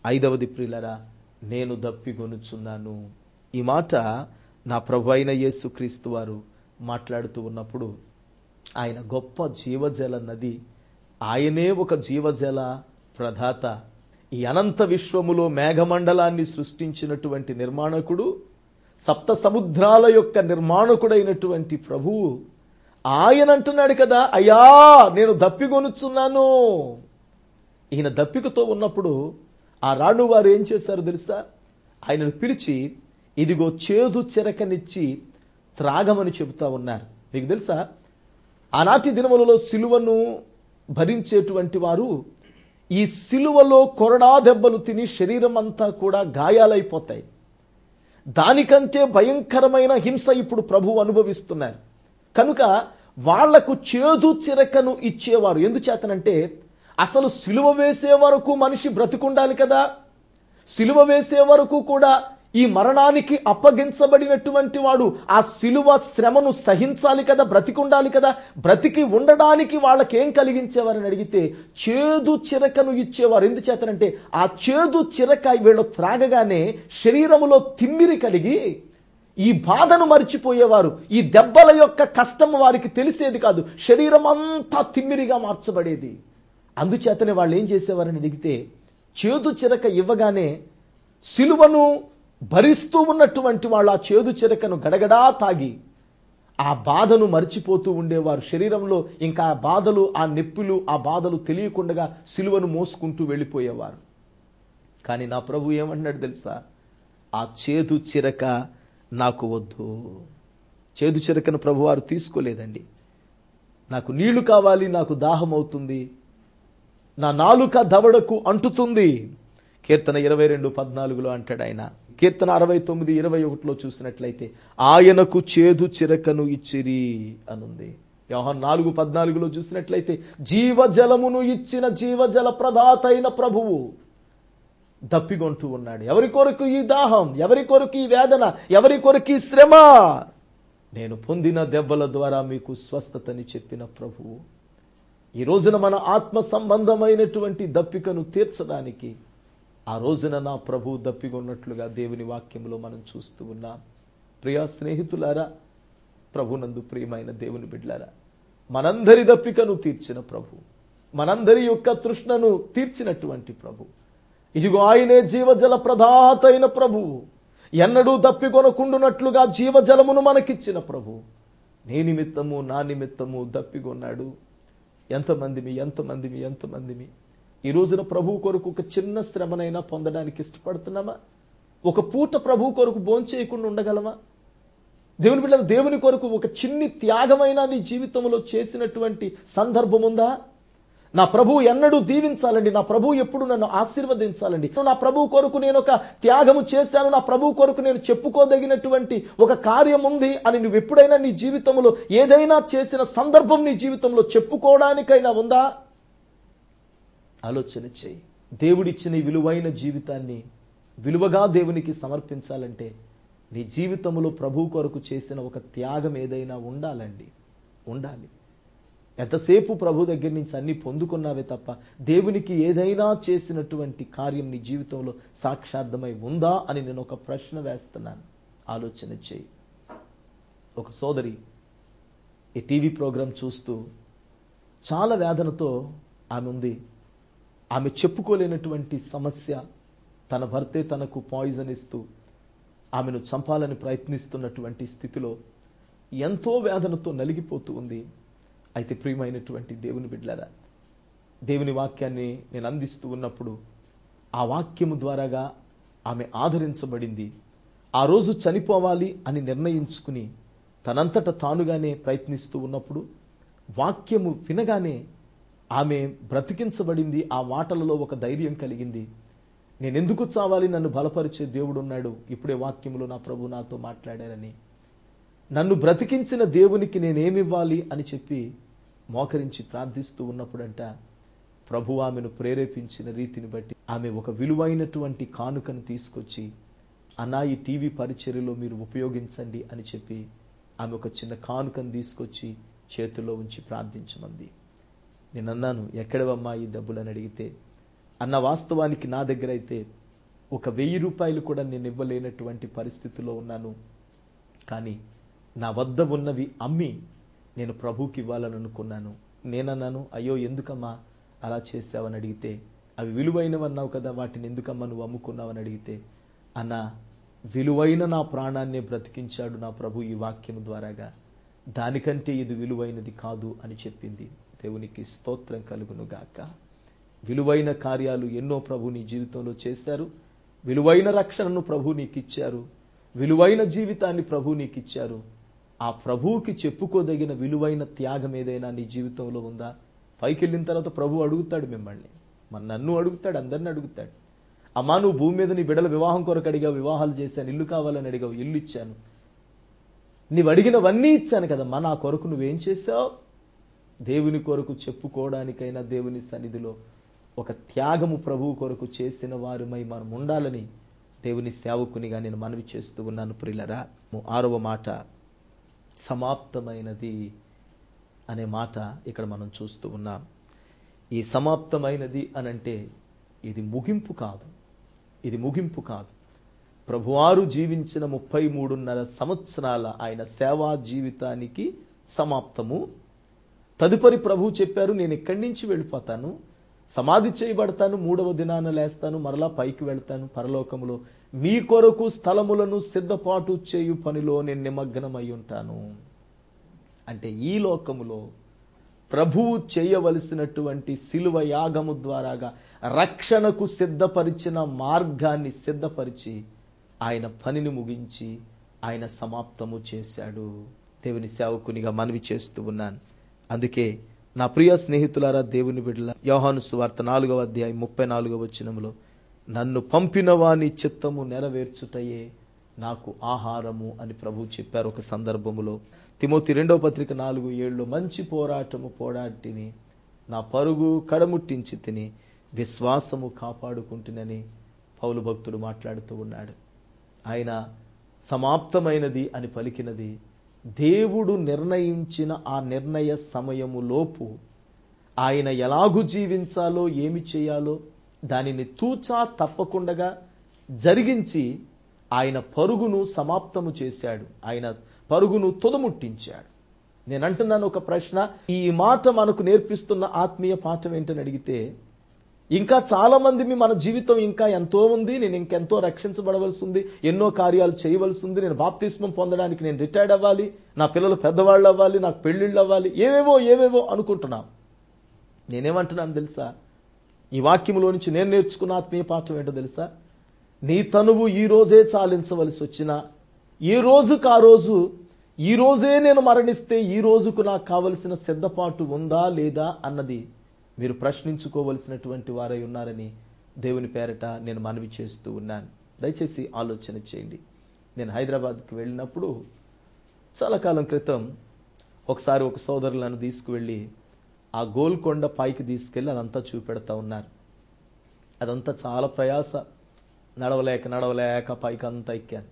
ఐదవది ప్రియులరా, నేను దప్పిగొనుచున్నాను. ఈ మాట నా ప్రభు అయిన యేసుక్రీస్తు వారు మాట్లాడుతూ ఉన్నప్పుడు ఆయన గొప్ప జీవజల నది, ఆయనే ఒక జీవజల ప్రదాత. ఈ అనంత విశ్వములో మేఘమండలాన్ని సృష్టించినటువంటి నిర్మాణకుడు, సప్త సముద్రాల యొక్క నిర్మాణకుడైనటువంటి ప్రభువు ఆయన అంటున్నాడు కదా, అయ్యా నేను దప్పిగొనుచున్నాను. ఈయన దప్పికతో ఉన్నప్పుడు ఆ రాణు వారు ఏం చేశారు తెలుసా? ఆయనను పిలిచి ఇదిగో చేదు చెరకనిచ్చి త్రాగమని చెబుతా ఉన్నారు. మీకు తెలుసా, ఆనాటి దినములలో సిలువను భరించేటువంటి వారు ఈ సిలువలో కొరడా దెబ్బలు తిని శరీరం అంతా కూడా గాయాలైపోతాయి. దానికంటే భయంకరమైన హింస ఇప్పుడు ప్రభువు అనుభవిస్తున్నారు. కనుక వాళ్లకు చేదు చిరకను ఇచ్చేవారు. ఎందుచేతనంటే అసలు సిలువ వేసే వరకు మనిషి బ్రతికుండాలి కదా. సిలువ వేసే వరకు కూడా ఈ మరణానికి అప్పగించబడినటువంటి వాడు ఆ సిలువ శ్రమను సహించాలి కదా, బ్రతికుండాలి కదా. బ్రతికి ఉండడానికి వాళ్ళకి ఏం కలిగించేవారని అడిగితే చేదు చిరకను ఇచ్చేవారు. ఎందుచేతనంటే ఆ చేదు చిరక వీళ్ళు త్రాగగానే శరీరములో తిమ్మిరి కలిగి ఈ బాధను మర్చిపోయేవారు. ఈ దెబ్బల యొక్క కష్టం వారికి తెలిసేది కాదు. శరీరం అంతా తిమ్మిరిగా మార్చబడేది. అందుచేతనే వాళ్ళు ఏం చేసేవారని అడిగితే చేదు చిరక ఇవ్వగానే సిలువను భరిస్తూ ఉన్నటువంటి వాళ్ళు ఆ చేదు చిరకను గడగడా తాగి ఆ బాధను మర్చిపోతూ ఉండేవారు. శరీరంలో ఇంకా ఆ బాధలు, ఆ నొప్పులు, ఆ బాధలు తెలియకుండా సిలువను మోసుకుంటూ వెళ్ళిపోయేవారు. కానీ నా ప్రభు ఏమంటున్నాడు తెలుసా? ఆ చేదు చిరక నాకు వద్దు. చేదు చిరకను ప్రభువారు తీసుకోలేదండి. నాకు నీళ్లు కావాలి, నాకు దాహం అవుతుంది, నా నాలుక దవడకు అంటుతుంది. కీర్తన 22:14 అంటాడు ఆయన. కీర్తన 69:21 చూసినట్లయితే ఆయనకు చేదు చిరకను ఇచ్చిరి అనుంది. యోహాను 4:14 చూసినట్లయితే జీవజలమును ఇచ్చిన జీవజల ప్రదాత అయిన ప్రభువు దప్పిగొంటూ ఉన్నాడు. ఎవరి కొరకు ఈ దాహం, ఎవరి కొరకు ఈ వేదన, ఎవరి కొరకు ఈ శ్రమ? నేను పొందిన దెబ్బల ద్వారా మీకు స్వస్థతని చెప్పిన ప్రభువు ఈ రోజున మన ఆత్మ సంబంధమైనటువంటి దప్పికను తీర్చడానికి ఆ రోజున నా ప్రభు దప్పిగొన్నట్లుగా దేవుని వాక్యంలో మనం చూస్తూ ఉన్నాం. ప్రియా స్నేహితులారా, ప్రభునందు ప్రియమైన దేవుని బిడ్డలారా, మనందరి దప్పికను తీర్చిన ప్రభు, మనందరి యొక్క తృష్ణను తీర్చినటువంటి ప్రభు, ఇదిగో ఆయనే జీవజల ప్రదాత అయిన ప్రభువు, ఎన్నడూ దప్పికొనకుండునట్లుగా జీవజలమును మనకిచ్చిన ప్రభు నీ నిమిత్తము నా నిమిత్తము దప్పిగొన్నాడు. ఎంతమందిమి ఈ రోజున ప్రభు కొరకు ఒక చిన్న శ్రమనైనా పొందడానికి ఇష్టపడుతున్నామా? ఒక పూట ప్రభు కొరకు భోంచేయకుండా ఉండగలమా? దేవుని బిడ్డలు, దేవుని కొరకు ఒక చిన్ని త్యాగమైనా నీ జీవితంలో చేసినటువంటి సందర్భం ఉందా? నా ప్రభు ఎన్నడూ దీవించాలండి, నా ప్రభు ఎప్పుడు నన్ను ఆశీర్వదించాలండి, నా ప్రభు కొరకు నేను ఒక త్యాగము చేశాను, నా ప్రభు కొరకు నేను చెప్పుకోదగినటువంటి ఒక కార్యం ఉంది అని నువ్వు ఎప్పుడైనా నీ జీవితంలో ఏదైనా చేసిన సందర్భం నీ జీవితంలో చెప్పుకోవడానికైనా ఉందా? ఆలోచన చేయి. దేవుడిచ్చిన ఈ విలువైన జీవితాన్ని విలువగా దేవునికి సమర్పించాలంటే నీ జీవితంలో ప్రభు కొరకు చేసిన ఒక త్యాగం ఏదైనా ఉండాలి. ఎంతసేపు ప్రభు దగ్గర నుంచి అన్ని పొందుకున్నావే తప్ప దేవునికి ఏదైనా చేసినటువంటి కార్యం నీ జీవితంలో సాక్షార్థమై ఉందా అని నేను ఒక ప్రశ్న వేస్తున్నాను. ఆలోచన చేయి. ఒక సోదరి ఈ టీవీ ప్రోగ్రాం చూస్తూ చాలా వేదనతో ఆమె ఉంది. ఆమె చెప్పుకోలేనటువంటి సమస్య, తన భర్తే తనకు పాయిజన్ ఇస్తూ ఆమెను చంపాలని ప్రయత్నిస్తున్నటువంటి స్థితిలో ఎంతో వేదనతో నలిగిపోతూ ఉంది. అయితే ప్రియమైనటువంటి దేవుని బిడ్డలారా, దేవుని వాక్యాన్ని నేను అందిస్తూ ఉన్నప్పుడు ఆ వాక్యము ద్వారాగా ఆమె ఆదరించబడింది. ఆ రోజు చనిపోవాలి అని నిర్ణయించుకుని తనంతట తానుగానే ప్రయత్నిస్తూ ఉన్నప్పుడు వాక్యము వినగానే ఆమె బ్రతికించబడింది. ఆ మాటలలో ఒక ధైర్యం కలిగింది. నేనెందుకు చావాలి, నన్ను బలపరిచే దేవుడు ఉన్నాడు, ఇప్పుడే వాక్యములో నా ప్రభు నాతో మాట్లాడారని, నన్ను బ్రతికించిన దేవునికి నేనేమివ్వాలి అని చెప్పి మోకరించి ప్రార్థిస్తూ ఉన్నప్పుడంట ప్రభు ఆమెను ప్రేరేపించిన రీతిని బట్టి ఆమె ఒక విలువైనటువంటి కానుకను తీసుకొచ్చి, అన్నా ఈ టీవీ పరిచర్యలో మీరు ఉపయోగించండి అని చెప్పి ఆమె ఒక చిన్న కానుకను తీసుకొచ్చి చేతుల్లో ఉంచి ప్రార్థించమంది. నేను అన్నాను, ఎక్కడవమ్మా ఈ డబ్బులని అడిగితే అన్న వాస్తవానికి నా దగ్గర అయితే ఒక 1000 రూపాయలు కూడా నేను ఇవ్వలేనటువంటి పరిస్థితిలో ఉన్నాను. కానీ నా వద్ద ఉన్నవి అమ్మి నేను ప్రభువుకి ఇవ్వాలని అనుకున్నాను. నేనన్నాను, అయ్యో ఎందుకమ్మా అలా చేసావని అడిగితే, అవి విలువైనవి అన్నావు కదా, వాటిని ఎందుకమ్మా నువ్వు అమ్ముకున్నావని అడిగితే, అన్న విలువైన నా ప్రాణాన్నే బ్రతికించాడు నా ప్రభు ఈ వాక్యం ద్వారాగా, దానికంటే ఇది విలువైనది కాదు అని చెప్పింది. దేవునికి స్తోత్రం కలుగును గాక. విలువైన కార్యాలు ఎన్నో ప్రభు నీ జీవితంలో చేశారు. విలువైన రక్షణను ప్రభు నీకు ఇచ్చారు. విలువైన జీవితాన్ని ప్రభు నీకు ఇచ్చారు. ఆ ప్రభువుకి చెప్పుకోదగిన విలువైన త్యాగం ఏదైనా నీ జీవితంలో ఉందా? పైకి వెళ్ళిన తర్వాత ప్రభు అడుగుతాడు మిమ్మల్ని, నన్ను అడుగుతాడు, అందరిని అడుగుతాడు. అమ్మా నువ్వు భూమి మీద నీ బిడ్డల వివాహం కొరకు అడిగావు, వివాహాలు చేశాను. ఇల్లు కావాలని అడిగావు, ఇల్లు ఇచ్చాను. నీవు అడిగినవన్నీ ఇచ్చాను కదమ్మా, నా కొరకు నువ్వేం చేశావు? దేవుని కొరకు చెప్పుకోవడానికైనా దేవుని సన్నిధిలో ఒక త్యాగము ప్రభువు కొరకు చేసిన వారిమై మనం ఉండాలని దేవుని సేవకునిగా నేను మనవి చేస్తూ ఉన్నాను. ప్రియులరా, 6వ మాట సమాప్తమైనది అనే మాట ఇక్కడ మనం చూస్తూ ఉన్నాం. ఈ సమాప్తమైనది అనంటే ఇది ముగింపు కాదు, ఇది ముగింపు కాదు. ప్రభువారు జీవించిన 33.5 సంవత్సరాల ఆయన సేవా జీవితానికి సమాప్తము. తదుపరి ప్రభు చెప్పారు, నేను ఇక్కడి నుంచి వెళ్ళిపోతాను, సమాధి చేయబడతాను, 3వ దినాన లేస్తాను, మరలా పైకి వెళ్తాను, పరలోకములో మీ కొరకు స్థలములను సిద్ధపాటు చేయు పనిలో నేను నిమగ్నమై ఉంటాను. అంటే ఈ లోకములో ప్రభువు చేయవలసినటువంటి శిలువ యాగము ద్వారాగా రక్షణకు సిద్ధపరిచిన మార్గాన్ని సిద్ధపరిచి ఆయన పనిని ముగించి ఆయన సమాప్తము చేశాడు. దేవుని సేవకునిగా మనవి చేస్తూ ఉన్నాను. అందుకే నా ప్రియ స్నేహితులారా, దేవుని బిడ్డల, యోహాను సువార్త 4వ అధ్యాయం 34వ వచనములో, నన్ను పంపిన వాని చిత్తము నెరవేర్చుటయే నాకు ఆహారము అని ప్రభు చెప్పారు ఒక సందర్భములో. తిమోతి 2వ పత్రిక 4:7 మంచి పోరాటము పోరాటిని, నా పరుగు కడముట్టించి తిని, విశ్వాసము కాపాడుకుంటునని పౌలు భక్తుడు మాట్లాడుతూ ఉన్నాడు. ఆయన సమాప్తమైనది అని పలికినది దేవుడు నిర్ణయించిన ఆ నిర్ణయ సమయములోపు ఆయన ఎలాగూ జీవించాలో, ఏమి చేయాలో దానిని తూచా తప్పకుండా జరిగించి ఆయన పరుగును సమాప్తము చేశాడు, ఆయన పరుగును తుదముట్టించాడు. నేను అంటున్నాను ఒక ప్రశ్న, ఈ మాట మనకు నేర్పిస్తున్న ఆత్మీయ పాఠం ఏంటని అడిగితే, ఇంకా చాలా మంది మన జీవితం ఇంకా ఎంతో ఉంది, నేను ఇంకెంతో రక్షించబడవలసి ఉంది, ఎన్నో కార్యాలు చేయవలసి ఉంది, నేను బాప్తిస్మం పొందడానికి నేను రిటైర్డ్ అవ్వాలి, నా పిల్లలు పెద్దవాళ్ళు అవ్వాలి, నాకు పెళ్ళిళ్ళు అవ్వాలి, ఏవేవో అనుకుంటున్నాం. నేనేమంటున్నాను తెలుసా? ఈ వాక్యంలో నుంచి నేను నేర్చుకున్న ఆత్మీయ పాఠం ఏంటో తెలుసా? నీ తనువు ఈ రోజే చాలించవలసి వచ్చినా, ఏ రోజుకు ఆ రోజు, ఈ రోజే నేను మరణిస్తే ఈ రోజుకు నాకు కావలసిన సిద్ధపాటు ఉందా లేదా అన్నది మీరు ప్రశ్నించుకోవలసినటువంటి వారై ఉన్నారని దేవుని పేరట నేను మనవి చేస్తూ ఉన్నాను. దయచేసి ఆలోచన చేయండి. నేను హైదరాబాద్కి వెళ్ళినప్పుడు చాలా కాలం క్రితం ఒకసారి ఒక సోదరులను తీసుకువెళ్ళి ఆ గోల్కొండ పైకి తీసుకెళ్ళి అదంతా చూపెడతా ఉన్నారు. అదంతా చాలా ప్రయాస, నడవలేక పైకి అంతా ఎక్కాను.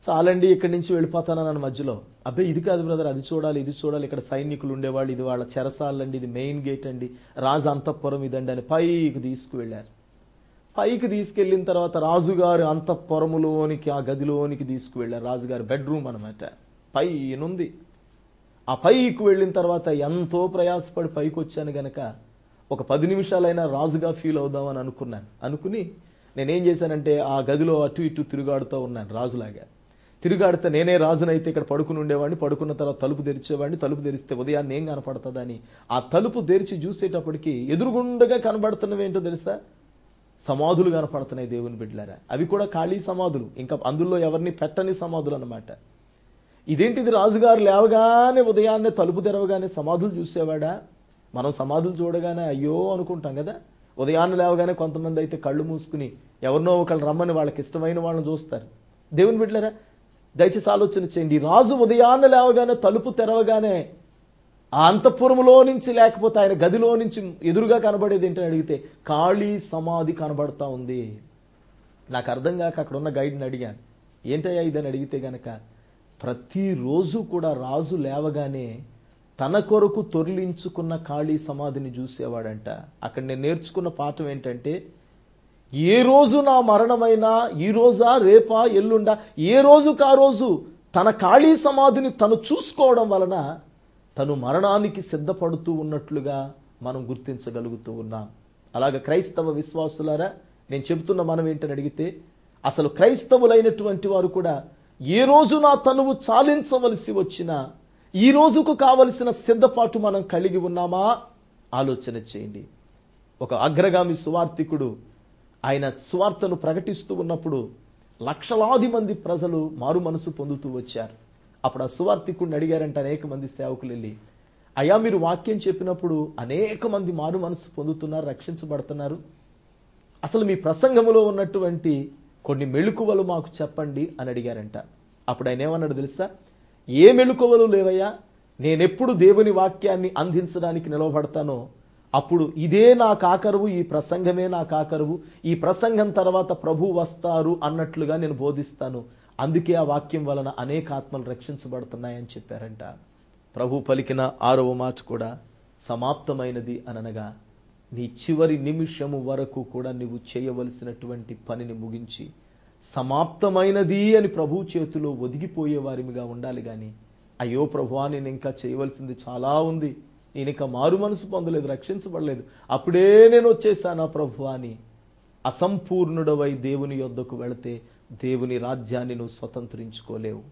చాలండి ఇక్కడి నుంచి వెళ్ళిపోతానని మధ్యలో, అబ్బాయి ఇది కాదు బ్రదర్, అది చూడాలి, ఇది చూడాలి, ఇక్కడ సైనికులు ఉండేవాళ్ళు, ఇది వాళ్ళ చెరసాలండి, ఇది మెయిన్ గేట్ అండి, రాజు అంతఃపురం ఇదండి అని పైకి తీసుకువెళ్ళారు. పైకి తీసుకెళ్ళిన తర్వాత రాజుగారి అంతఃపురములోనికి, ఆ గదిలోనికి తీసుకువెళ్ళారు. రాజుగారి బెడ్రూమ్ అనమాట, పైనుంది. ఆ పైకి వెళ్ళిన తర్వాత ఎంతో ప్రయాసపడి పైకి వచ్చాను గనక ఒక 10 నిమిషాలైనా రాజుగా ఫీల్ అవుదామని అనుకుని నేనేం చేశానంటే ఆ గదిలో అటు ఇటు తిరుగాడుతూ ఉన్నాను. రాజులాగా తిరుగాడితే నేనే రాజునైతే ఇక్కడ పడుకుని ఉండేవాడిని, పడుకున్న తర్వాత తలుపు తెరిచేవాడిని, తలుపు తెరిస్తే ఉదయాన్నే ఏం కనపడుతుందని ఆ తలుపు తెరిచి చూసేటప్పటికి ఎదురుగుండగా కనబడుతున్నవేంటో తెలుసా? సమాధులు కనపడుతున్నాయి. దేవుని బిడ్డలారా, అవి కూడా ఖాళీ సమాధులు, ఇంకా అందులో ఎవరిని పెట్టని సమాధులు అన్నమాట. ఇదేంటిది, రాజుగారు లేవగానే ఉదయాన్నే తలుపు తెరవగానే సమాధులు చూసేవాడా? మనం సమాధులు చూడగానే అయ్యో అనుకుంటాం కదా. ఉదయాన్నే లేవగానే కొంతమంది అయితే కళ్ళు మూసుకుని ఎవరినో ఒకళ్ళు రమ్మని వాళ్ళకి ఇష్టమైన వాళ్ళని చూస్తారు. దేవుని బిడ్డలారా, దయచేసి ఆలోచన చేయండి. రాజు ఉదయాన్నే లేవగానే తలుపు తెరవగానే ఆ అంతఃపురంలో నుంచి, లేకపోతే ఆయన గదిలో నుంచి ఎదురుగా కనబడేది ఏంటని అడిగితే ఖాళీ సమాధి కనబడతా ఉంది. నాకు అర్థం కాక అక్కడ ఉన్న గైడ్ని అడిగాను, ఏంటయ్యా ఇదని అడిగితే గనక ప్రతిరోజు కూడా రాజు లేవగానే తన కొరకు తొర్లించుకున్న ఖాళీ సమాధిని చూసేవాడంట. అక్కడ నేను నేర్చుకున్న పాఠం ఏంటంటే, ఏ రోజు నా మరణమైనా, ఈ రోజా రేపా ఎల్లుండా, ఏ రోజుకా రోజు తన ఖాళీ సమాధిని తను చూసుకోవడం వలన తను మరణానికి సిద్ధపడుతూ ఉన్నట్లుగా మనం గుర్తించగలుగుతూ ఉన్నాం. అలాగే క్రైస్తవ విశ్వాసులారా, నేను చెబుతున్న మనం ఏంటని అడిగితే, అసలు క్రైస్తవులైనటువంటి వారు కూడా ఏ రోజు నా తనువు చాలించవలసి వచ్చినా ఈ రోజుకు కావలసిన సిద్ధపాటు మనం కలిగి ఉన్నామా ఆలోచన చేయండి. ఒక అగ్రగామి సువార్థికుడు ఆయన సువార్తను ప్రకటిస్తూ ఉన్నప్పుడు లక్షలాది మంది ప్రజలు మారు మనసు పొందుతూ వచ్చారు. అప్పుడు ఆ సువార్థికుడిని అడిగారంట అనేక మంది సేవకులు వెళ్ళి, అయ్యా మీరు వాక్యం చెప్పినప్పుడు అనేక మంది మారు మనసు పొందుతున్నారు, రక్షించబడుతున్నారు, అసలు మీ ప్రసంగంలో ఉన్నటువంటి కొన్ని మెళుకువలు మాకు చెప్పండి అని అడిగారంట. అప్పుడు ఆయన ఏమన్నాడు తెలుసా? ఏ మెళుకువలు లేవయ్యా, నేనెప్పుడు దేవుని వాక్యాన్ని అందించడానికి నిలవబడతానో అప్పుడు ఇదే నా కాకరువు, ఈ ప్రసంగమే నా కాకరువు, ఈ ప్రసంగం తర్వాత ప్రభు వస్తారు అన్నట్లుగా నేను బోధిస్తాను, అందుకే ఆ వాక్యం వలన అనేక ఆత్మలు రక్షించబడుతున్నాయని చెప్పారంట. ప్రభు పలికిన 6వ మాట కూడా సమాప్తమైనది అనగా, నీ చివరి నిమిషము వరకు కూడా నువ్వు చేయవలసినటువంటి పనిని ముగించి సమాప్తమైనది అని ప్రభు చేతిలో ఒదిగిపోయే వారిగా ఉండాలి. కానీ అయ్యో ప్రభువా, నేను ఇంకా చేయవలసింది చాలా ఉంది, నేను ఇంకా మారు మనసు పొందలేదు, రక్షించబడలేదు, అప్పుడే నేను వచ్చేసానా ప్రభువా అని అసంపూర్ణుడవై దేవుని యొద్దకు వెళితే దేవుని రాజ్యాన్ని నువ్వు స్వతంత్రించుకోలేవు.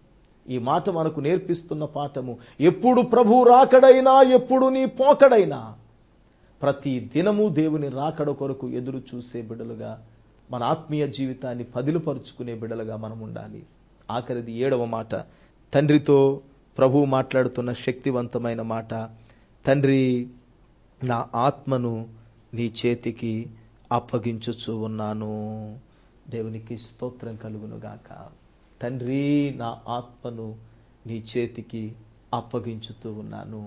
ఈ మాట మనకు నేర్పిస్తున్న పాఠము, ఎప్పుడు ప్రభు రాకడైనా, ఎప్పుడు నీ పోకడైనా, ప్రతి దినము దేవుని రాకడ కొరకు ఎదురు చూసే బిడ్డలుగా, మన ఆత్మీయ జీవితాన్ని పదిలుపరుచుకునే బిడ్డలుగా మనం ఉండాలి. ఆఖరిది 7వ మాట, తండ్రితో ప్రభువు మాట్లాడుతున్న శక్తివంతమైన మాట, తండ్రి నా ఆత్మను నీ చేతికి అప్పగించుచూ ఉన్నాను. దేవునికి స్తోత్రం కలుగునుగాక. తండ్రి నా ఆత్మను నీ చేతికి అప్పగించుతూ ఉన్నాను.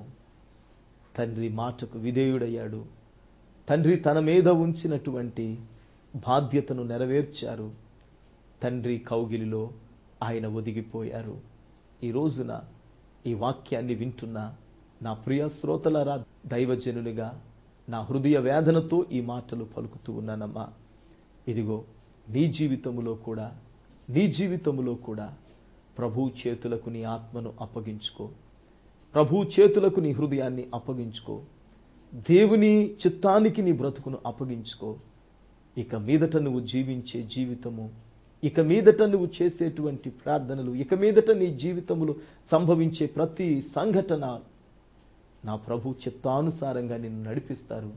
తండ్రి మాటకు విధేయుడయ్యాడు. తండ్రి తన మీద ఉంచినటువంటి బాధ్యతను నెరవేర్చారు. తండ్రి కౌగిలిలో ఆయన ఒదిగిపోయారు. ఈ రోజున ఈ వాక్యాన్ని వింటున్న నా ప్రియ శ్రోతలారా, దైవజనునిగా నా హృదయ వేదనతో ఈ మాటలు పలుకుతూ ఉన్నానమ్మా. ఇదిగో నీ జీవితములో కూడా ప్రభు చేతులకు నీ ఆత్మను అప్పగించుకో, ప్రభు చేతులకు నీ హృదయాన్ని అప్పగించుకో, దేవుని చిత్తానికి నీ బ్రతుకును అప్పగించుకో. ఇక మీదట నువ్వు జీవించే జీవితము, ఇక మీదట నువ్వు చేసేటువంటి ప్రార్థనలు, ఇక మీదట నీ జీవితములో సంభవించే ప్రతి సంఘటన నా ప్రభు చిత్తానుసారంగా నిన్ను నడిపిస్తారు.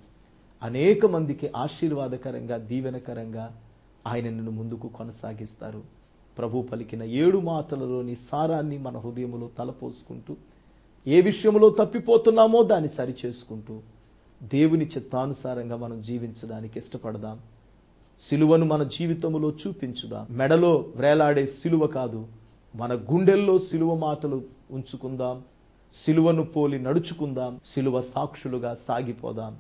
అనేక మందికి ఆశీర్వాదకరంగా, దీవెనకరంగా ఆయన నిన్ను ముందుకు కొనసాగిస్తారు. ప్రభు పలికిన 7 మాటలలోని సారాన్ని మన హృదయములో తలపోసుకుంటూ, ఏ విషయంలో తప్పిపోతున్నామో దాన్ని సరిచేసుకుంటూ దేవుని చిత్తానుసారంగా మనం జీవించడానికి ఇష్టపడదాం. సిలువను మన జీవితంలో చూపించుదాం. మెడలో వేలాడే సిలువ కాదు, మన గుండెల్లో సిలువ మాటలు ఉంచుకుందాం. సిలువను పోలి నడుచుకుందాం. సిలువ సాక్షులుగా సాగిపోదాం.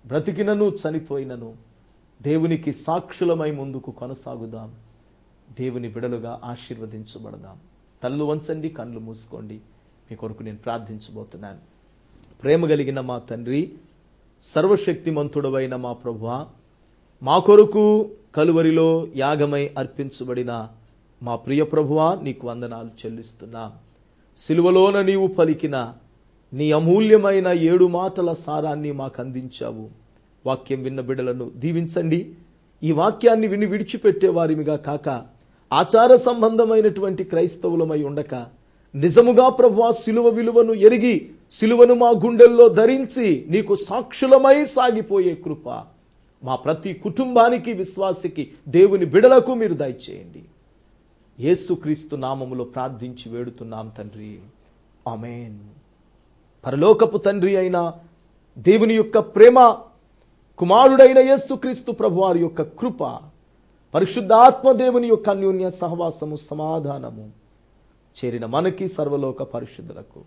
బ్రతికినను చనిపోయినను దేవునికి సాక్షులమై ముందుకు కొనసాగుదాం. దేవుని బిడలుగా ఆశీర్వదించబడదాం. తల్లు వంచండి, కళ్ళు మూసుకోండి. మీ కొరకు నేను ప్రార్థించబోతున్నాను. ప్రేమ కలిగిన మా తండ్రి, సర్వశక్తిమంతుడవైన మా ప్రభువా, మా కొరకు కలువరిలో యాగమై అర్పించబడిన మా ప్రియ ప్రభువా, నీకు వందనాలు చెల్లిస్తున్నా. సిలువలోన నీవు పలికిన నీ అమూల్యమైన 7 మాటల సారాన్ని మాకు అందించావు. వాక్యం విన్న బిడ్డలను దీవించండి. ఈ వాక్యాన్ని విని విడిచిపెట్టే వారిమిగా కాక, ఆచార సంబంధమైనటువంటి క్రైస్తవులమై ఉండక, నిజముగా ప్రభువా సిలువ విలువను ఎరిగి, సిలువను మా గుండెల్లో ధరించి నీకు సాక్షులమై సాగిపోయే కృప మా ప్రతి కుటుంబానికి, విశ్వాసికి, దేవుని బిడలకు మీరు దయచేయండి. యేసుక్రీస్తు నామములో ప్రార్థించి వేడుతున్నాం తండ్రి, ఆమేన్. పరలోకపు తండ్రి అయిన దేవుని యొక్క ప్రేమ, కుమారుడైన యేసుక్రీస్తు ప్రభువారి యొక్క కృప, పరిశుద్ధాత్మ దేవుని యొక్క అన్యోన్య సహవాసము, సమాధానము చేరిన మనకి, సర్వలోక పరిశుద్ధులకు,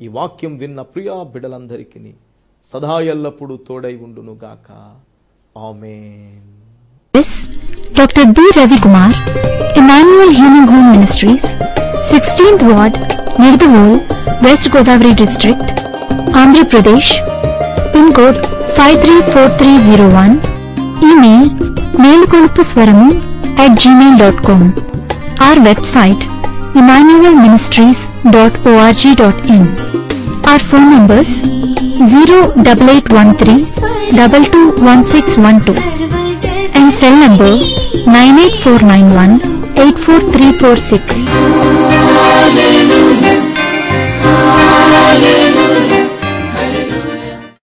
ఈ వాక్యం విన్న ప్రియా బిడలందరికీ సదా ఎల్లప్పుడూ తోడై ఉండును గాక. ఆమేన్. This Dr. B. Ravi Kumar, Emmanuel Healing Home Ministries, 16th Ward, Nirdivol, West Godavari District, Andhra Pradesh, PIN code 534301. Email melukolpuswaramu@gmail.com. Our website emmanuelministries.org.in. Our phone numbers 08813 221612 and cell number 98491 84346.